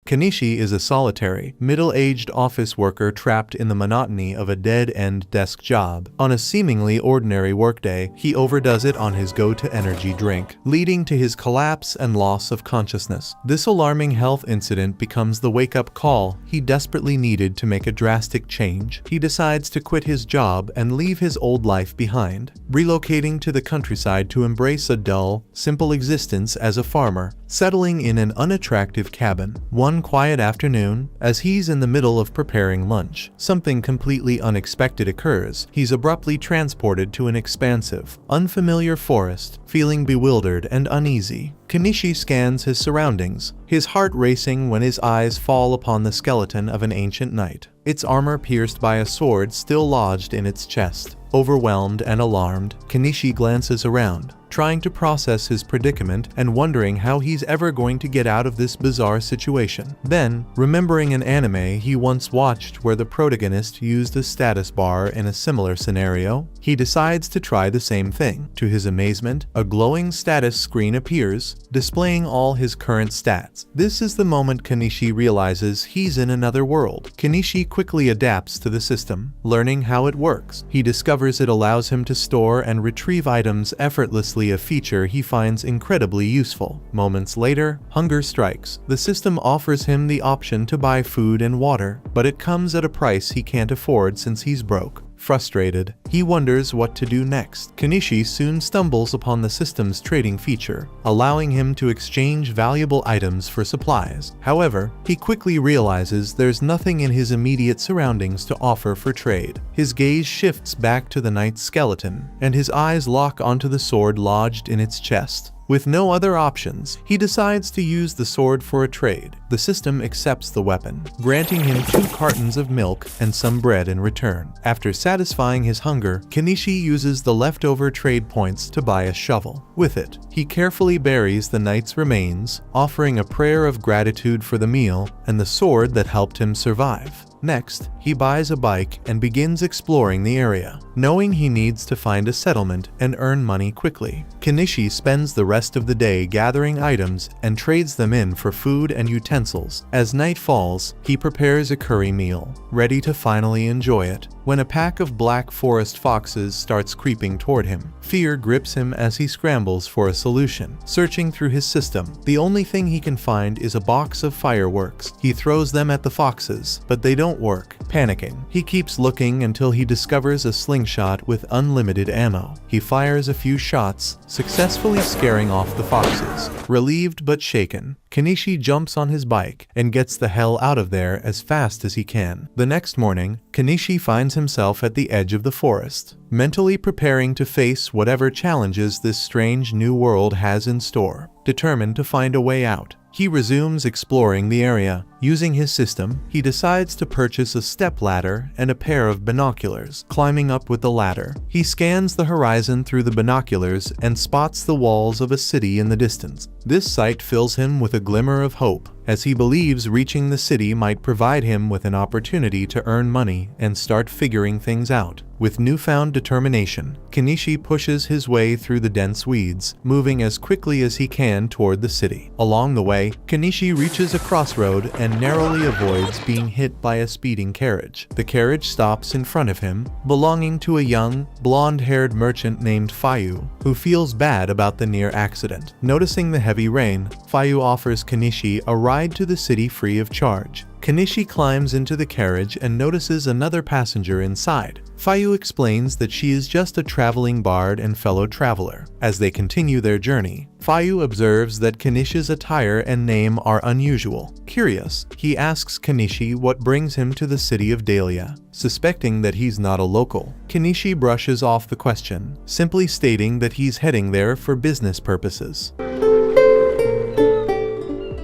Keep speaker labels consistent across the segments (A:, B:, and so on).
A: Kenichi is a solitary, middle-aged office worker trapped in the monotony of a dead-end desk job. On a seemingly ordinary workday, he overdoes it on his go-to energy drink, leading to his collapse and loss of consciousness. This alarming health incident becomes the wake-up call he desperately needed to make a drastic change. He decides to quit his job and leave his old life behind, relocating to the countryside to embrace a dull, simple existence as a farmer, settling in an unattractive cabin. One quiet afternoon, as he's in the middle of preparing lunch, something completely unexpected occurs. He's abruptly transported to an expansive, unfamiliar forest, feeling bewildered and uneasy. Kenichi scans his surroundings, his heart racing when his eyes fall upon the skeleton of an ancient knight, its armor pierced by a sword still lodged in its chest. Overwhelmed and alarmed, Kenichi glances around, trying to process his predicament and wondering how he's ever going to get out of this bizarre situation. Then, remembering an anime he once watched where the protagonist used a status bar in a similar scenario, he decides to try the same thing. To his amazement, a glowing status screen appears, displaying all his current stats. This is the moment Kenichi realizes he's in another world. Kenichi quickly adapts to the system, learning how it works. He discovers it allows him to store and retrieve items effortlessly, a feature he finds incredibly useful. Moments later, hunger strikes. The system offers him the option to buy food and water, but it comes at a price he can't afford since he's broke. Frustrated, he wonders what to do next. Kenichi soon stumbles upon the system's trading feature, allowing him to exchange valuable items for supplies. However, he quickly realizes there's nothing in his immediate surroundings to offer for trade. His gaze shifts back to the knight's skeleton, and his eyes lock onto the sword lodged in its chest. With no other options, he decides to use the sword for a trade. The system accepts the weapon, granting him 2 cartons of milk and some bread in return. After satisfying his hunger, Kenichi uses the leftover trade points to buy a shovel. With it, he carefully buries the knight's remains, offering a prayer of gratitude for the meal and the sword that helped him survive. Next, he buys a bike and begins exploring the area, knowing he needs to find a settlement and earn money quickly. Kenichi spends the rest of the day gathering items and trades them in for food and utensils. As night falls, he prepares a curry meal, ready to finally enjoy it, when a pack of black forest foxes starts creeping toward him. Fear grips him as he scrambles for a solution. Searching through his system, the only thing he can find is a box of fireworks. He throws them at the foxes, but they don't work. Panicking, he keeps looking until he discovers a slingshot with unlimited ammo. He fires a few shots, successfully scaring off the foxes. Relieved but shaken, Kenichi jumps on his bike and gets the hell out of there as fast as he can. The next morning, Kenichi finds himself at the edge of the forest, mentally preparing to face whatever challenges this strange new world has in store. Determined to find a way out, he resumes exploring the area. Using his system, he decides to purchase a stepladder and a pair of binoculars. Climbing up with the ladder, he scans the horizon through the binoculars and spots the walls of a city in the distance. This sight fills him with a glimmer of hope, as he believes reaching the city might provide him with an opportunity to earn money and start figuring things out. With newfound determination, Kenichi pushes his way through the dense weeds, moving as quickly as he can toward the city. Along the way, Kenichi reaches a crossroad and narrowly avoids being hit by a speeding carriage. The carriage stops in front of him, belonging to a young, blonde-haired merchant named Fayu, who feels bad about the near accident. Noticing the heavy rain, Fayu offers Kenichi a ride to the city free of charge. Kenichi climbs into the carriage and notices another passenger inside. Fayu explains that she is just a traveling bard and fellow traveler. As they continue their journey, Fayu observes that Kenichi's attire and name are unusual. Curious, he asks Kenichi what brings him to the city of Dahlia, suspecting that he's not a local. Kenichi brushes off the question, simply stating that he's heading there for business purposes.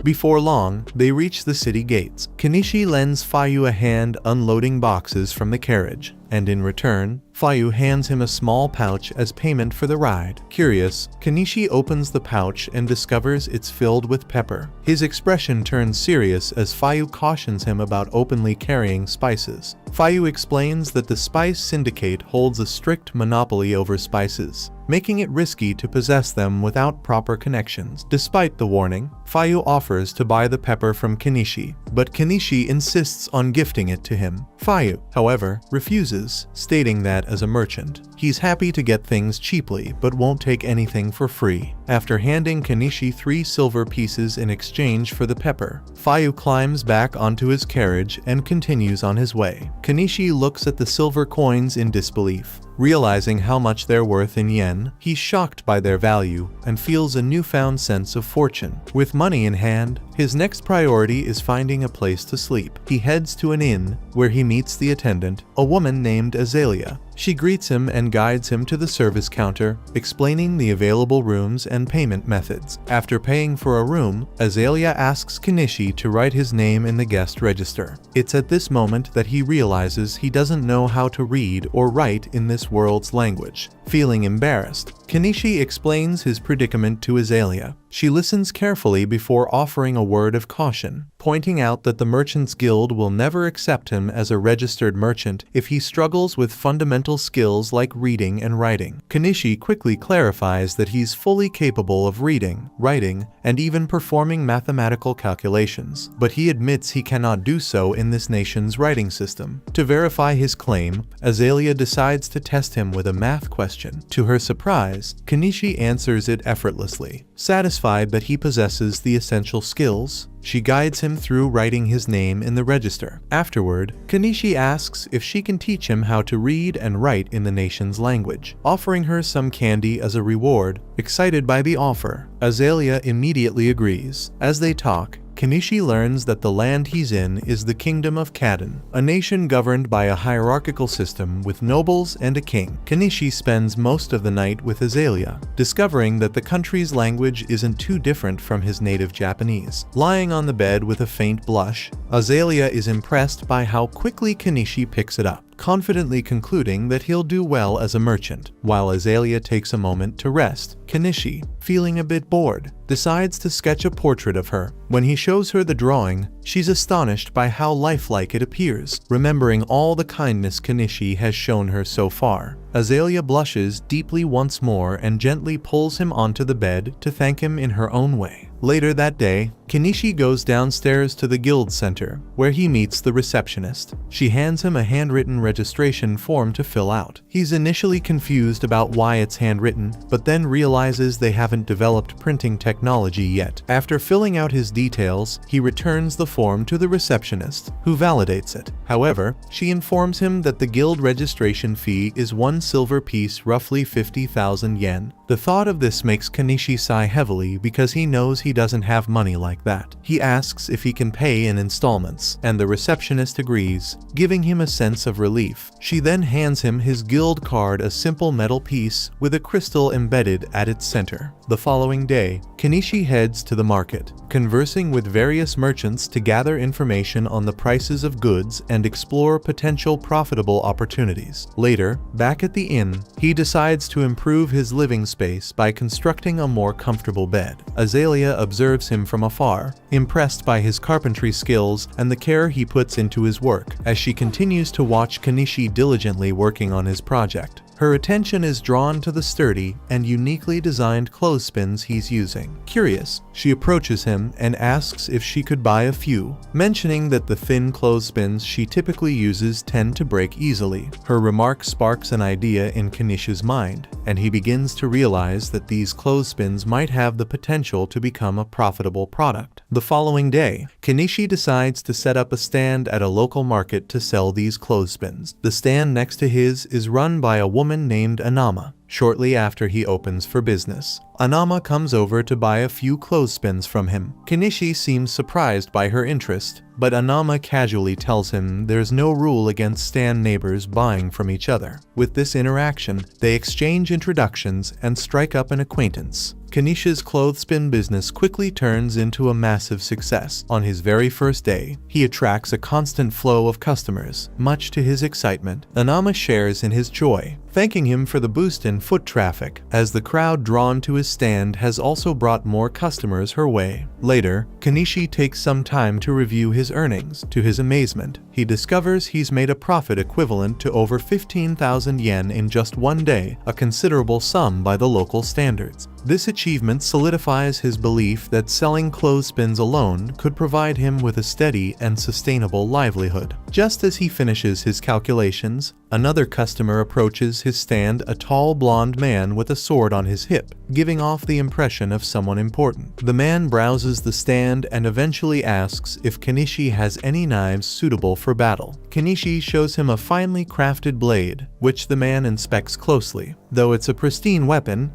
A: Before long, they reach the city gates. Kenichi lends Fayu a hand unloading boxes from the carriage, and in return, Fayu hands him a small pouch as payment for the ride. Curious, Kenichi opens the pouch and discovers it's filled with pepper. His expression turns serious as Fayu cautions him about openly carrying spices. Fayu explains that the Spice Syndicate holds a strict monopoly over spices, making it risky to possess them without proper connections. Despite the warning, Fayu offers to buy the pepper from Kenichi, but Kenichi insists on gifting it to him. Fayu, however, refuses, stating that as a merchant, he's happy to get things cheaply but won't take anything for free. After handing Kenichi 3 silver pieces in exchange for the pepper, Fayu climbs back onto his carriage and continues on his way. Kenichi looks at the silver coins in disbelief. Realizing how much they're worth in yen, he's shocked by their value and feels a newfound sense of fortune. With money in hand, his next priority is finding a place to sleep. He heads to an inn, where he meets the attendant, a woman named Azalea. She greets him and guides him to the service counter, explaining the available rooms and payment methods. After paying for a room, Azalea asks Kenichi to write his name in the guest register. It's at this moment that he realizes he doesn't know how to read or write in this world's language. Feeling embarrassed, Kenichi explains his predicament to Azalea. She listens carefully before offering a word of caution, pointing out that the Merchants Guild will never accept him as a registered merchant if he struggles with fundamental skills like reading and writing. Kenichi quickly clarifies that he's fully capable of reading, writing, and even performing mathematical calculations, but he admits he cannot do so in this nation's writing system. To verify his claim, Azalea decides to test him with a math question. To her surprise, Kenichi answers it effortlessly. Satisfied that he possesses the essential skills, she guides him through writing his name in the register. Afterward, Kenichi asks if she can teach him how to read and write in the nation's language, offering her some candy as a reward. Excited by the offer, Azalea immediately agrees. As they talk, Kenichi learns that the land he's in is the Kingdom of Kaden, a nation governed by a hierarchical system with nobles and a king. Kenichi spends most of the night with Azalea, discovering that the country's language isn't too different from his native Japanese. Lying on the bed with a faint blush, Azalea is impressed by how quickly Kenichi picks it up, confidently concluding that he'll do well as a merchant. While Azalea takes a moment to rest, Kenichi, feeling a bit bored, decides to sketch a portrait of her. When he shows her the drawing, she's astonished by how lifelike it appears. Remembering all the kindness Kenichi has shown her so far, Azalea blushes deeply once more and gently pulls him onto the bed to thank him in her own way. Later that day, Kenichi goes downstairs to the guild center, where he meets the receptionist. She hands him a handwritten registration form to fill out. He's initially confused about why it's handwritten, but then realizes they haven't developed printing technology yet. After filling out his details, he returns the form to the receptionist, who validates it. However, she informs him that the guild registration fee is 1 silver piece, roughly 50,000 yen. The thought of this makes Kenichi sigh heavily because he knows he doesn't have money like that. He asks if he can pay in installments, and the receptionist agrees, giving him a sense of relief. She then hands him his guild card, a simple metal piece with a crystal embedded at its center. The following day, Kenichi heads to the market, conversing with various merchants to gather information on the prices of goods and explore potential profitable opportunities. Later, back at the inn, he decides to improve his living space by constructing a more comfortable bed. Azalea observes him from afar, impressed by his carpentry skills and the care he puts into his work, as she continues to watch Kenichi diligently working on his project. Her attention is drawn to the sturdy and uniquely designed clothespins he's using. Curious, she approaches him and asks if she could buy a few, mentioning that the thin clothespins she typically uses tend to break easily. Her remark sparks an idea in Kenichi's mind, and he begins to realize that these clothespins might have the potential to become a profitable product. The following day, Kenichi decides to set up a stand at a local market to sell these clothespins. The stand next to his is run by a woman named Anama. Shortly after he opens for business, Anama comes over to buy a few clothespins from him. Kenichi seems surprised by her interest, but Anama casually tells him there's no rule against stand neighbors buying from each other. With this interaction, they exchange introductions and strike up an acquaintance. Kanisha's clothespin business quickly turns into a massive success. On his very first day, he attracts a constant flow of customers, much to his excitement. Anama shares in his joy, thanking him for the boost in foot traffic, as the crowd drawn to his stand has also brought more customers her way. Later, Kanishi takes some time to review his earnings. To his amazement, he discovers he's made a profit equivalent to over 15,000 yen in just one day, a considerable sum by the local standards. This achievement solidifies his belief that selling clothespins alone could provide him with a steady and sustainable livelihood. Just as he finishes his calculations, another customer approaches his stand, a tall blonde man with a sword on his hip, giving off the impression of someone important. The man browses the stand and eventually asks if Kanishi has any knives suitable for battle. Kanishi shows him a finely crafted blade, which the man inspects closely. Though it's a pristine weapon,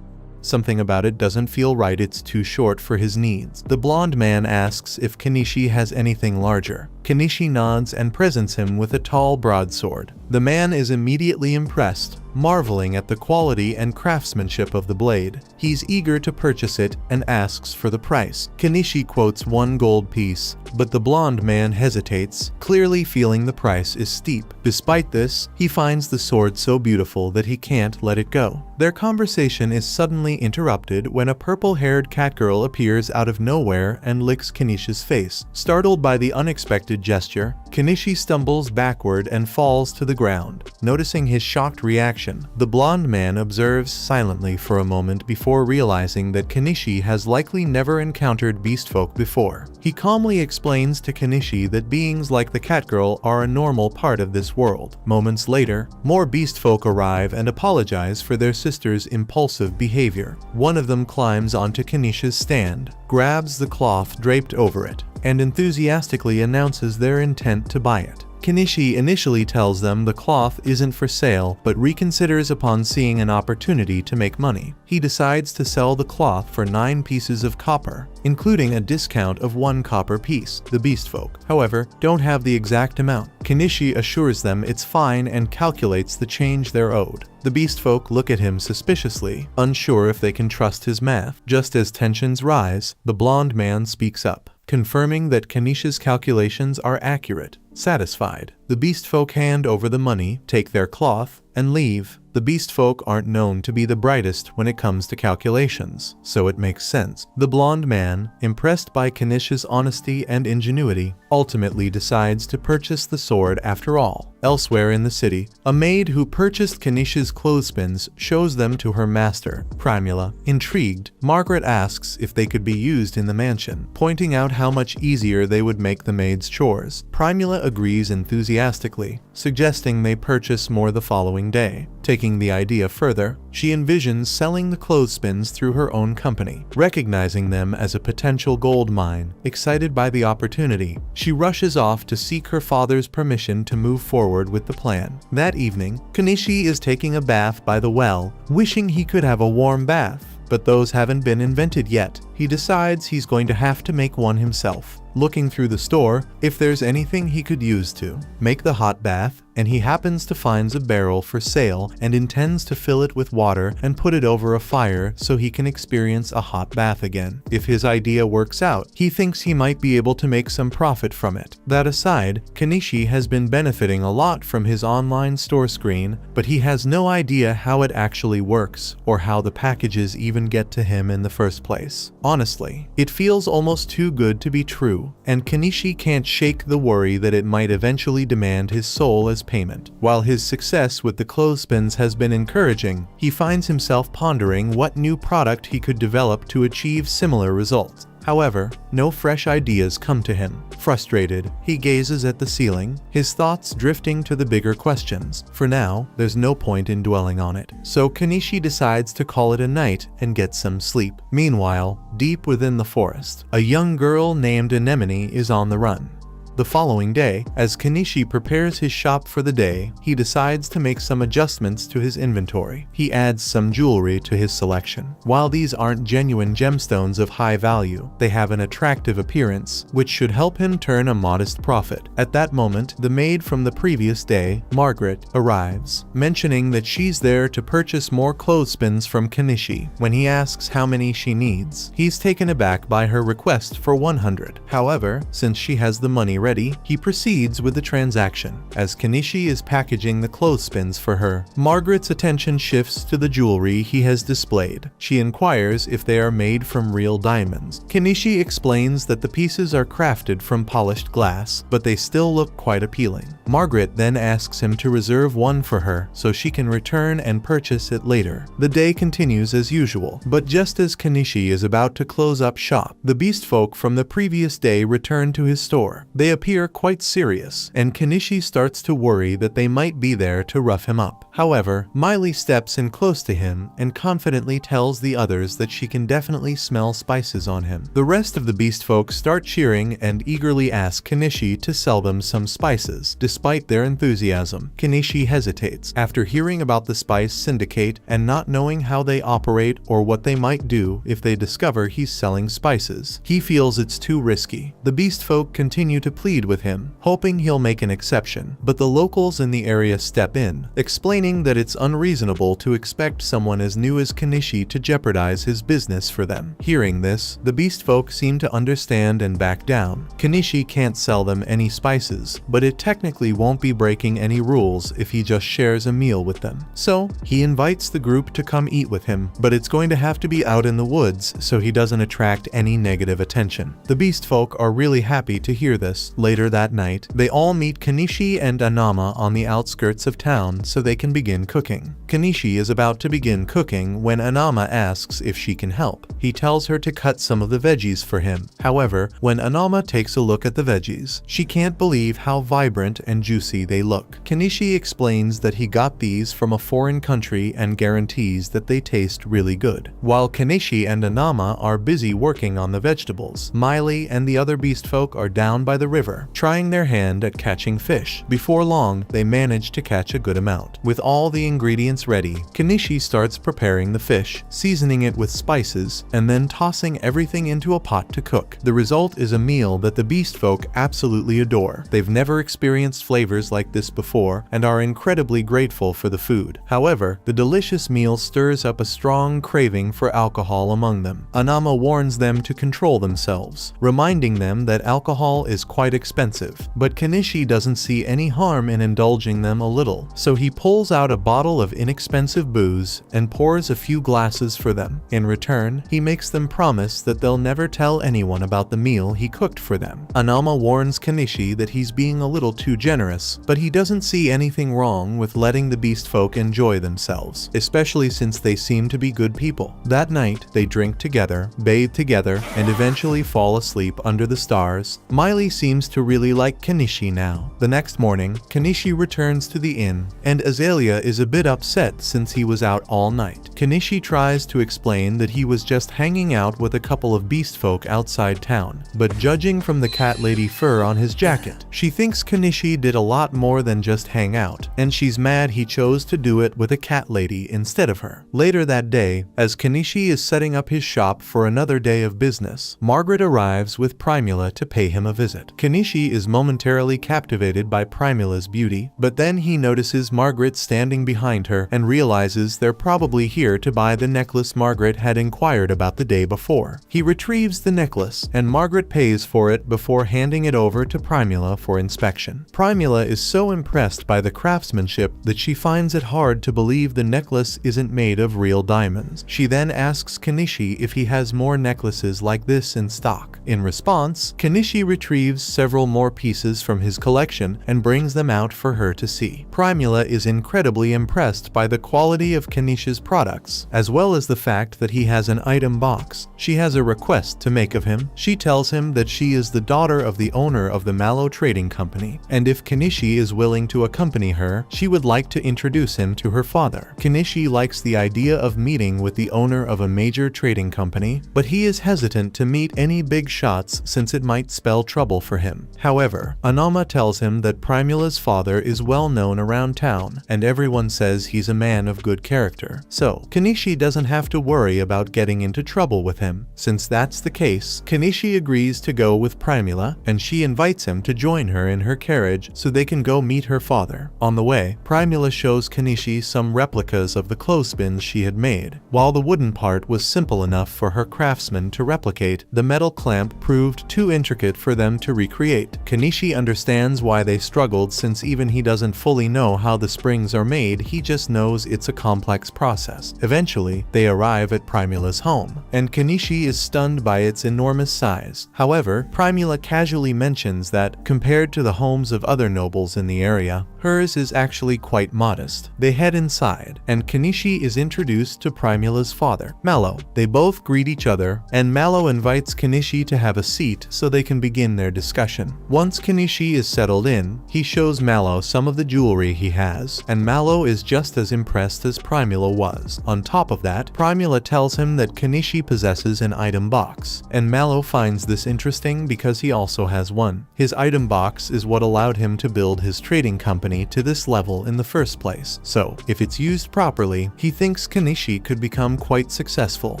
A: something about it doesn't feel right. It's too short for his needs. The blonde man asks if Kanishi has anything larger. Kanishi nods and presents him with a tall broadsword. The man is immediately impressed, marveling at the quality and craftsmanship of the blade. He's eager to purchase it and asks for the price. Kanishi quotes 1 gold piece, but the blonde man hesitates, clearly feeling the price is steep. Despite this, he finds the sword so beautiful that he can't let it go. Their conversation is suddenly interrupted when a purple-haired catgirl appears out of nowhere and licks Kanishi's face. Startled by the unexpected gesture, Kanishi stumbles backward and falls to the ground. Noticing his shocked reaction, the blonde man observes silently for a moment before realizing that Kanishi has likely never encountered beastfolk before. He calmly explains to Kanishi that beings like the catgirl are a normal part of this world. Moments later, more beastfolk arrive and apologize for their sister's impulsive behavior. One of them climbs onto Kanishi's stand, grabs the cloth draped over it, and enthusiastically announces their intent to buy it. Kanishi initially tells them the cloth isn't for sale, but reconsiders upon seeing an opportunity to make money. He decides to sell the cloth for 9 pieces of copper, including a discount of 1 copper piece. The beastfolk, however, don't have the exact amount. Kanishi assures them it's fine and calculates the change they're owed. The beastfolk look at him suspiciously, unsure if they can trust his math. Just as tensions rise, the blonde man speaks up, confirming that Kanishi's calculations are accurate. Satisfied, the beastfolk hand over the money, take their cloth, and leave. The beastfolk aren't known to be the brightest when it comes to calculations, so it makes sense. The blonde man, impressed by Kanishi's honesty and ingenuity, ultimately decides to purchase the sword after all. Elsewhere in the city, a maid who purchased Kanishi's clothespins shows them to her master, Primula. Intrigued, Margaret asks if they could be used in the mansion, pointing out how much easier they would make the maid's chores. Primula agrees enthusiastically, suggesting they purchase more the following day. Taking the idea further, she envisions selling the clothespins through her own company, recognizing them as a potential gold mine. Excited by the opportunity, she rushes off to seek her father's permission to move forward with the plan. That evening, Kanishi is taking a bath by the well, wishing he could have a warm bath, but those haven't been invented yet. He decides he's going to have to make one himself. Looking through the store if there's anything he could use to make the hot bath, and he happens to find a barrel for sale and intends to fill it with water and put it over a fire so he can experience a hot bath again. If his idea works out, he thinks he might be able to make some profit from it. That aside, Kanishi has been benefiting a lot from his online store screen, but he has no idea how it actually works or how the packages even get to him in the first place. Honestly, it feels almost too good to be true, and Kanishi can't shake the worry that it might eventually demand his soul as payment. While his success with the clothespins has been encouraging, he finds himself pondering what new product he could develop to achieve similar results. However, no fresh ideas come to him. Frustrated, he gazes at the ceiling, his thoughts drifting to the bigger questions. For now, there's no point in dwelling on it, so Kanishi decides to call it a night and get some sleep. Meanwhile, deep within the forest, a young girl named Anemone is on the run. The following day, as Kenichi prepares his shop for the day, he decides to make some adjustments to his inventory. He adds some jewelry to his selection. While these aren't genuine gemstones of high value, they have an attractive appearance, which should help him turn a modest profit. At that moment, the maid from the previous day, Margaret, arrives, mentioning that she's there to purchase more clothespins from Kenichi. When he asks how many she needs, he's taken aback by her request for 100. However, since she has the money ready, he proceeds with the transaction. As Kenichi is packaging the clothespins for her, Margaret's attention shifts to the jewelry he has displayed. She inquires if they are made from real diamonds. Kenichi explains that the pieces are crafted from polished glass, but they still look quite appealing. Margaret then asks him to reserve one for her so she can return and purchase it later. The day continues as usual, but just as Kenichi is about to close up shop, the beast folk from the previous day return to his store. They appear quite serious, and Kenichi starts to worry that they might be there to rough him up. However, Miley steps in close to him and confidently tells the others that she can definitely smell spices on him. The rest of the beast folk start cheering and eagerly ask Kenichi to sell them some spices. Despite their enthusiasm, Kenichi hesitates. After hearing about the spice syndicate and not knowing how they operate or what they might do if they discover he's selling spices, he feels it's too risky. The beast folk continue to plead with him, hoping he'll make an exception, but the locals in the area step in, explaining that it's unreasonable to expect someone as new as Kenichi to jeopardize his business for them. Hearing this, the beast folk seem to understand and back down. Kenichi can't sell them any spices, but it technically won't be breaking any rules if he just shares a meal with them. So, he invites the group to come eat with him, but it's going to have to be out in the woods so he doesn't attract any negative attention. The beast folk are really happy to hear this. Later that night, they all meet Kenichi and Anama on the outskirts of town so they can begin cooking. Kenichi is about to begin cooking when Anama asks if she can help. He tells her to cut some of the veggies for him. However, when Anama takes a look at the veggies, she can't believe how vibrant and juicy they look. Kenichi explains that he got these from a foreign country and guarantees that they taste really good. While Kenichi and Anama are busy working on the vegetables, Miley and the other beast folk are down by the river, trying their hand at catching fish. Before long, they manage to catch a good amount. With all the ingredients ready, Kenichi starts preparing the fish, seasoning it with spices, and then tossing everything into a pot to cook. The result is a meal that the beast folk absolutely adore. They've never experienced flavors like this before and are incredibly grateful for the food. However, the delicious meal stirs up a strong craving for alcohol among them. Anama warns them to control themselves, reminding them that alcohol is quite expensive. But Kenichi doesn't see any harm in indulging them a little, so he pulls out a bottle of inexpensive booze and pours a few glasses for them. In return, he makes them promise that they'll never tell anyone about the meal he cooked for them. Anama warns Kenichi that he's being a little too generous, but he doesn't see anything wrong with letting the beast folk enjoy themselves, especially since they seem to be good people. That night, they drink together, bathe together, and eventually fall asleep under the stars. Miley seems to really like Kenichi now. The next morning, Kenichi returns to the inn, and Azalea is a bit upset since he was out all night. Kenichi tries to explain that he was just hanging out with a couple of beast folk outside town, but judging from the cat lady fur on his jacket, she thinks Kenichi did a lot more than just hang out, and she's mad he chose to do it with a cat lady instead of her. Later that day, as Kenichi is setting up his shop for another day of business, Margaret arrives with Primula to pay him a visit. Kenichi is momentarily captivated by Primula's beauty, but then he notices Margaret standing behind her and realizes they're probably here to buy the necklace Margaret had inquired about the day before. He retrieves the necklace, and Margaret pays for it before handing it over to Primula for inspection. Primula is so impressed by the craftsmanship that she finds it hard to believe the necklace isn't made of real diamonds. She then asks Kenichi if he has more necklaces like this in stock. In response, Kenichi retrieves several more pieces from his collection and brings them out for her to see. Primula is incredibly impressed by the quality of Kenichi's products, as well as the fact that he has an item box. She has a request to make of him. She tells him that she is the daughter of the owner of the Mallow Trading Company, and if Kenichi is willing to accompany her, she would like to introduce him to her father. Kenichi likes the idea of meeting with the owner of a major trading company, but he is hesitant to meet any big shots since it might spell trouble for him. However, Anama tells him that Primula's father is well known around town, and everyone says he's a man of good character. So, Kenichi doesn't have to worry about getting into trouble with him. Since that's the case, Kenichi agrees to go with Primula, and she invites him to join her in her carriage so they can go meet her father. On the way, Primula shows Kenichi some replicas of the clothespins she had made. While the wooden part was simple enough for her craftsman to replicate, the metal clamp proved too intricate for them to recreate. Kenichi understands why they struggled, since even he doesn't fully know how the springs are made, he just knows it's a complex process. Eventually, they arrive at Primula's home, and Kenichi is stunned by its enormous size. However, Primula casually mentions that, compared to the homes of other nobles in the area, hers is actually quite modest. They head inside, and Kenichi is introduced to Primula's father, Mallow. They both greet each other, and Mallow invites Kenichi to have a seat so they can begin their discussion. Once Kenichi is settled in, he shows Mallow some of the jewelry he has, and Mallow is just as impressed as Primula was. On top of that, Primula tells him that Kenichi possesses an item box, and Mallow finds this interesting because he also has one. His item box is what allowed him to build his trading company to this level in the first place, so if it's used properly, he thinks Kenichi could become quite successful.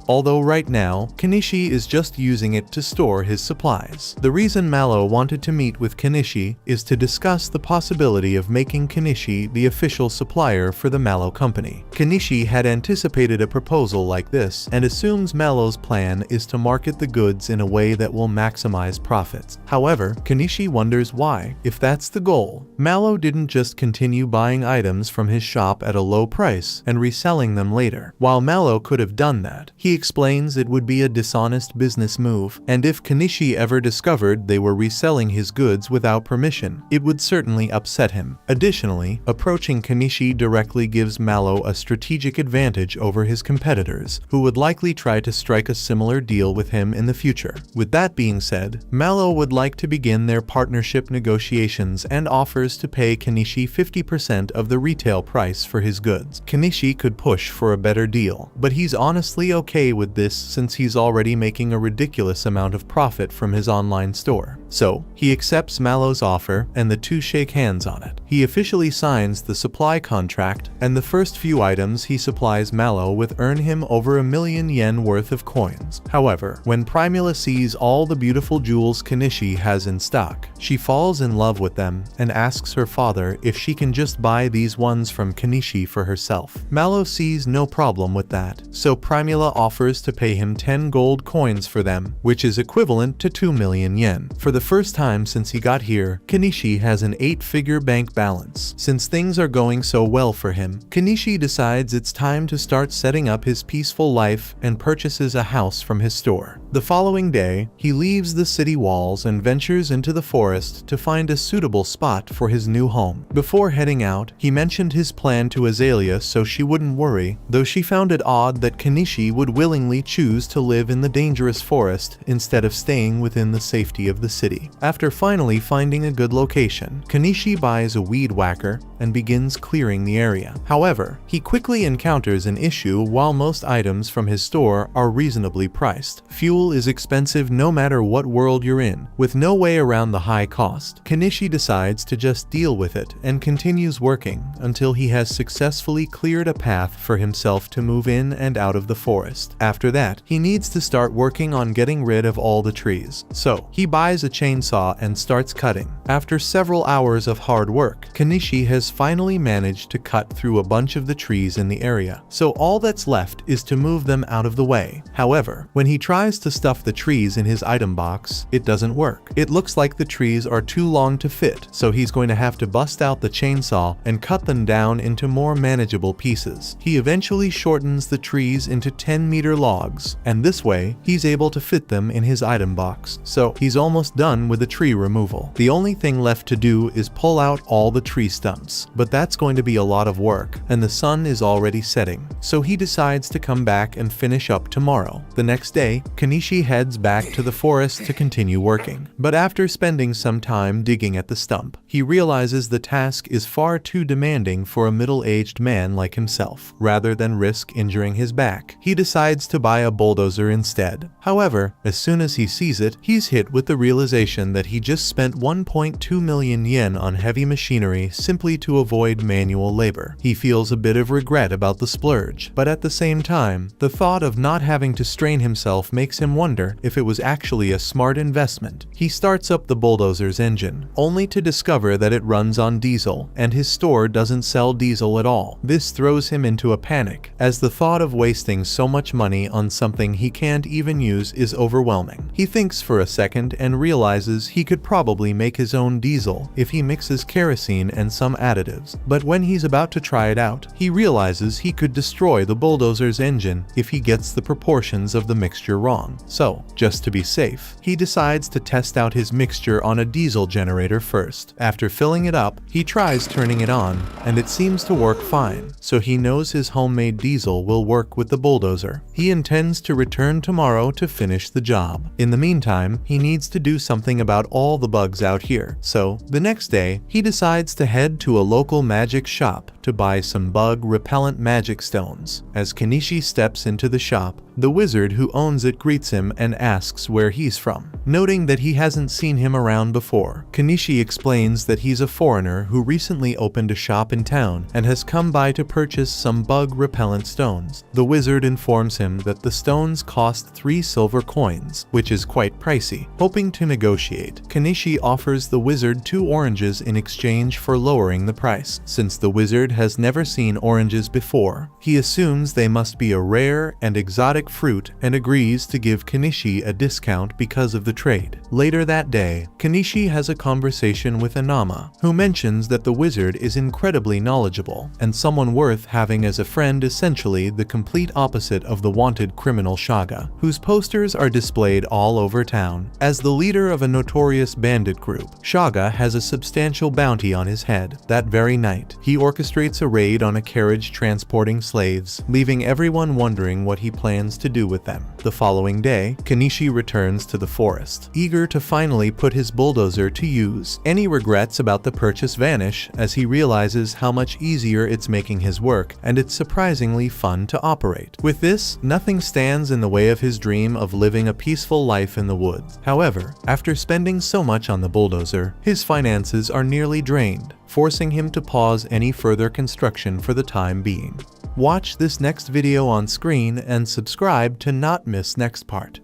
A: Although right now, Kenichi is just using it to store his supplies. The reason Mallow wanted to meet with Kenichi is to discuss the possibility of making Kenichi the official supplier for the Mallow company. Kenichi had anticipated a proposal like this and assumes Mallow's plan is to market the goods in a way that will maximize profits. However, Kenichi wonders why. If that's the goal, Mallow didn't just continue buying items from his shop at a low price and reselling them later. While Mallow could have done that, he explains it would be a dishonest business move, and if Kenichi ever discovered they were reselling his goods without permission, it would certainly upset him. Additionally, approaching Kenichi directly gives Mallow a strategic advantage over his competitors, who would likely try to strike a similar deal with him in the future. With that being said, Mallow would like to begin their partnership negotiations and offers to pay Kenichi 50% of the retail price for his goods. Kenichi could push for a better deal, but he's honestly okay with this since he's already making a ridiculous amount of profit from his online store. So, he accepts Mallow's offer and the two shake hands on it. He officially signs the supply contract, and the first few items he supplies Mallow with earn him over 1,000,000 yen worth of coins. However, when Primula sees all the beautiful jewels Kenichi has in stock, she falls in love with them and asks her father if she can just buy these ones from Kenichi for herself. Mallow sees no problem with that, so Primula offers to pay him 10 gold coins for them, which is equivalent to 2,000,000 yen. For the first time since he got here, Kenichi has an 8-figure bank balance. Since things are going so well for him, Kenichi decides it's time to start setting up his peaceful life and purchases a house from his store. The following day, he leaves the city walls and ventures into the forest to find a suitable spot for his new home. Before heading out, he mentioned his plan to Azalea so she wouldn't worry, though she found it odd that Kenichi would willingly choose to live in the dangerous forest instead of staying within the safety of the city. After finally finding a good location, Kenichi buys a weed whacker and begins clearing the area. However, he quickly encounters an issue. While most items from his store are reasonably priced, fuel is expensive no matter what world you're in. With no way around the high cost, Kenichi decides to just deal with it and continues working until he has successfully cleared a path for himself to move in and out of the forest. After that, he needs to start working on getting rid of all the trees. So, he buys a chainsaw and starts cutting. After several hours of hard work, Kenichi has finally managed to cut through a bunch of the trees in the area, so all that's left is to move them out of the way. However, when he tries to stuff the trees in his item box, it doesn't work. It looks like the trees are too long to fit, so he's going to have to bust out the chainsaw and cut them down into more manageable pieces. He eventually shortens the trees into 10-meter logs, and this way, he's able to fit them in his item box, so he's almost done with the tree removal. The only thing left to do is pull out all the tree stumps, but that's going to be a lot of work, and the sun is already setting, so he decides to come back and finish up tomorrow. The next day, Kenichi heads back to the forest to continue working, but after spending some time digging at the stump, he realizes the task is far too demanding for a middle-aged man like himself. Rather than risk injuring his back, he decides to buy a bulldozer instead. However, as soon as he sees it, he's hit with the realization that he just spent 1.2 million yen on heavy machinery simply to avoid manual labor. He feels a bit of regret about the splurge, but at the same time, the thought of not having to strain himself makes him wonder if it was actually a smart investment. He starts up the bulldozer's engine, only to discover that it runs on diesel, and his store doesn't sell diesel at all. This throws him into a panic, as the thought of wasting so much money on something he can't even use is overwhelming. He thinks for a second and realizes he could probably make his own diesel if he mixes kerosene and some additives, but when he's about to try it out, he realizes he could destroy the bulldozer's engine if he gets the proportions of the mixture wrong. So, just to be safe, he decides to test out his mixture on a diesel generator first. After filling it up, he tries turning it on, and it seems to work fine, so he knows his homemade diesel will work with the bulldozer. He intends to return tomorrow to finish the job. In the meantime, he needs to do something about all the bugs out here, so the next day, he decides to head to a local magic shop to buy some bug-repellent magic stones. As Kenichi steps into the shop, the wizard who owns it greets him and asks where he's from. Noting that he hasn't seen him around before, Kenichi explains that he's a foreigner who recently opened a shop in town and has come by to purchase some bug-repellent stones. The wizard informs him that the stones cost 3 silver coins, which is quite pricey. Hoping to negotiate, Kenichi offers the wizard 2 oranges in exchange for lowering the price. Since the wizard has never seen oranges before, he assumes they must be a rare and exotic fruit and agrees to give Kenichi a discount because of the trade. Later that day, Kenichi has a conversation with Anama, who mentions that the wizard is incredibly knowledgeable and someone worth having as a friend, essentially the complete opposite of the wanted criminal Shaga, whose posters are displayed all over town. As the leader of a notorious bandit group, Shaga has a substantial bounty on his head. That very night, he orchestrates a raid on a carriage transporting slaves, leaving everyone wondering what he plans to do with them. The following day, Kenichi returns to the forest, eager to finally put his bulldozer to use. Any regrets about the purchase vanish as he realizes how much easier it's making his work, and it's surprisingly fun to operate. With this, nothing stands in the way of his dream of living a peaceful life in the woods. However, after spending so much on the bulldozer, his finances are nearly drained, forcing him to pause any further construction for the time being. Watch this next video on screen and subscribe to not miss next part.